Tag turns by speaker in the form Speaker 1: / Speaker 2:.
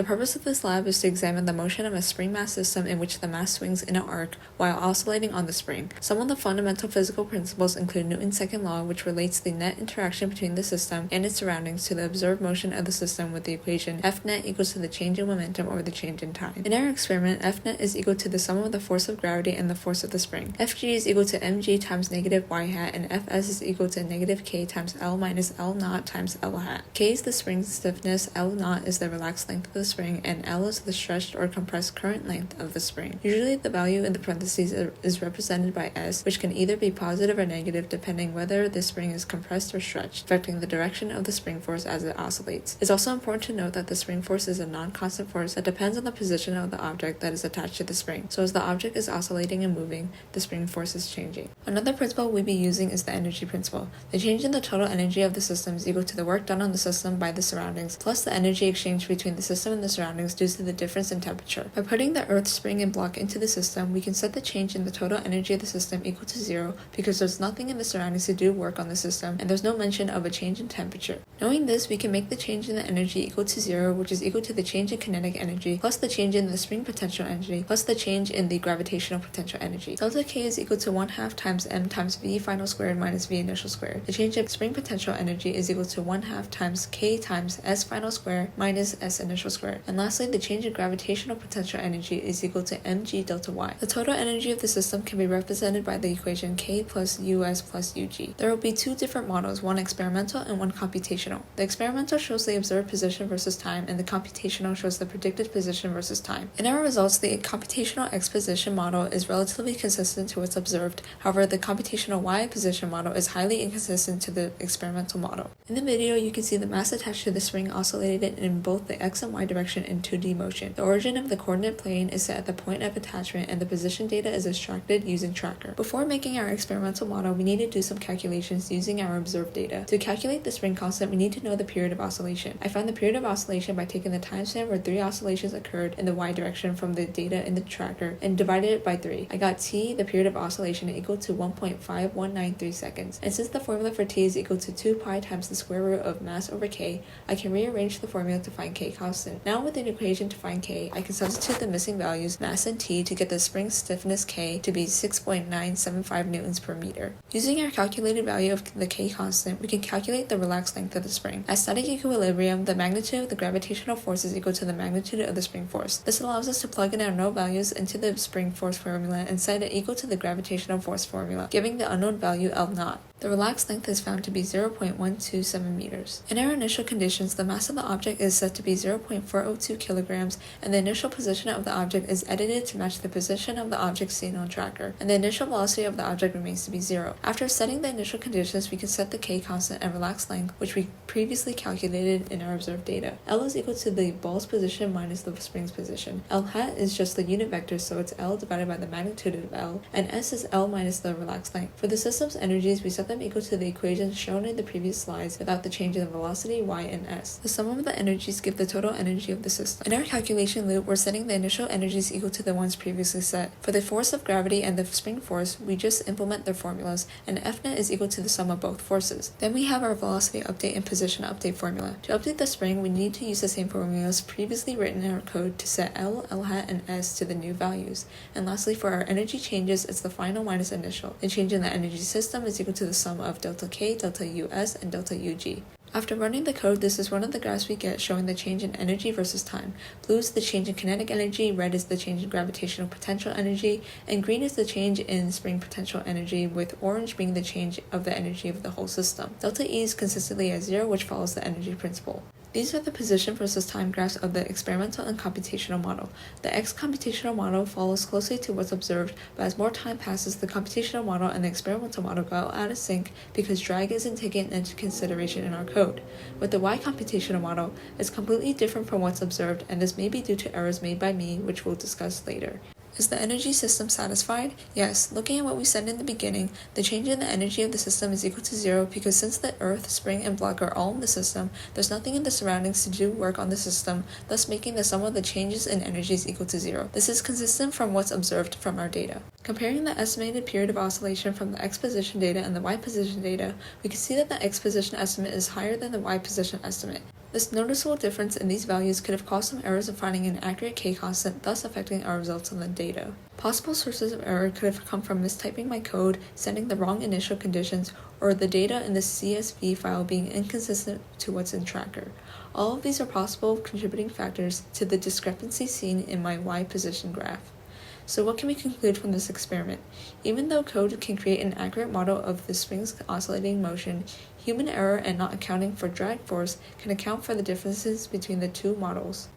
Speaker 1: The purpose of this lab is to examine the motion of a spring mass system in which the mass swings in an arc while oscillating on the spring. Some of the fundamental physical principles include Newton's second law, which relates the net interaction between the system and its surroundings to the observed motion of the system with the equation F net equals to the change in momentum over the change in time. In our experiment, F net is equal to the sum of the force of gravity and the force of the spring. Fg is equal to mg times negative y hat, and Fs is equal to negative k times L minus L naught times L hat. K is the spring stiffness, L naught is the relaxed length of the spring, and L is the stretched or compressed current length of the spring. Usually the value in the parentheses is represented by S, which can either be positive or negative depending whether the spring is compressed or stretched, affecting the direction of the spring force as it oscillates. It's also important to note that the spring force is a non-constant force that depends on the position of the object that is attached to the spring. So as the object is oscillating and moving, the spring force is changing. Another principle we'll be using is the energy principle. The change in the total energy of the system is equal to the work done on the system by the surroundings, plus the energy exchange between the system and the surroundings due to the difference in temperature. By putting the Earth, spring, and block into the system, we can set the change in the total energy of the system equal to 0 because there's nothing in the surroundings to do work on the system, and there's no mention of a change in temperature. Knowing this, we can make the change in the energy equal to 0, which is equal to the change in kinetic energy, plus the change in the spring potential energy, plus the change in the gravitational potential energy. Delta K is equal to 1/2 times m times v final squared minus v initial squared. The change in spring potential energy is equal to 1/2 times k times s final squared minus s initial squared. And lastly, the change in gravitational potential energy is equal to mg delta y. The total energy of the system can be represented by the equation k plus us plus ug. There will be two different models, one experimental and one computational. The experimental shows the observed position versus time, and the computational shows the predicted position versus time. In our results, the computational x position model is relatively consistent to what's observed. However, the computational y position model is highly inconsistent to the experimental model. In the video, you can see the mass attached to the spring oscillated in both the x and y direction in 2D motion. The origin of the coordinate plane is set at the point of attachment, and the position data is extracted using tracker. Before making our experimental model, we need to do some calculations using our observed data. To calculate the spring constant, we need to know the period of oscillation. I found the period of oscillation by taking the time span where 3 oscillations occurred in the y direction from the data in the tracker and divided it by 3. I got t, the period of oscillation, equal to 1.5193 seconds. And since the formula for t is equal to 2 pi times the square root of mass over k, I can rearrange the formula to find k constant. Now with an equation to find k, I can substitute the missing values, mass and t, to get the spring stiffness k to be 6.975 newtons per meter. Using our calculated value of the k constant, we can calculate the relaxed length of the spring. At static equilibrium, the magnitude of the gravitational force is equal to the magnitude of the spring force. This allows us to plug in our known values into the spring force formula and set it equal to the gravitational force formula, giving the unknown value L naught. The relaxed length is found to be 0.127 meters. In our initial conditions, the mass of the object is set to be 0.402 kilograms, and the initial position of the object is edited to match the position of the object seen on tracker, and the initial velocity of the object remains to be 0. After setting the initial conditions, we can set the k constant and relaxed length, which we previously calculated in our observed data. L is equal to the ball's position minus the spring's position. L hat is just the unit vector, so it's L divided by the magnitude of L, and S is L minus the relaxed length. For the system's energies, we set them equal to the equations shown in the previous slides without the change in velocity, y, and s. The sum of the energies give the total energy of the system. In our calculation loop, we're setting the initial energies equal to the ones previously set. For the force of gravity and the spring force, we just implement their formulas, and F net is equal to the sum of both forces. Then we have our velocity update and position update formula. To update the spring, we need to use the same formulas previously written in our code to set L, L hat, and S to the new values. And lastly, for our energy changes, it's the final minus initial. The change in the energy system is equal to the sum of delta K, delta US, and delta UG. After running the code, this is one of the graphs we get showing the change in energy versus time. Blue is the change in kinetic energy, red is the change in gravitational potential energy, and green is the change in spring potential energy, with orange being the change of the energy of the whole system. Delta E is consistently at 0, which follows the energy principle. These are the position versus time graphs of the experimental and computational model. The X computational model follows closely to what's observed, but as more time passes, the computational model and the experimental model go out of sync because drag isn't taken into consideration in our code. With the Y computational model, it's completely different from what's observed, and this may be due to errors made by me, which we'll discuss later. Is the energy system satisfied? Yes. Looking at what we said in the beginning, the change in the energy of the system is equal to 0 because since the Earth, spring, and block are all in the system, there's nothing in the surroundings to do work on the system, thus making the sum of the changes in energies equal to 0. This is consistent from what's observed from our data. Comparing the estimated period of oscillation from the X position data and the Y position data, we can see that the X position estimate is higher than the Y position estimate. This noticeable difference in these values could have caused some errors in finding an accurate k-constant, thus affecting our results on the data. Possible sources of error could have come from mistyping my code, sending the wrong initial conditions, or the data in the CSV file being inconsistent to what's in Tracker. All of these are possible contributing factors to the discrepancy seen in my Y position graph. So what can we conclude from this experiment? Even though code can create an accurate model of the spring's oscillating motion, human error and not accounting for drag force can account for the differences between the two models.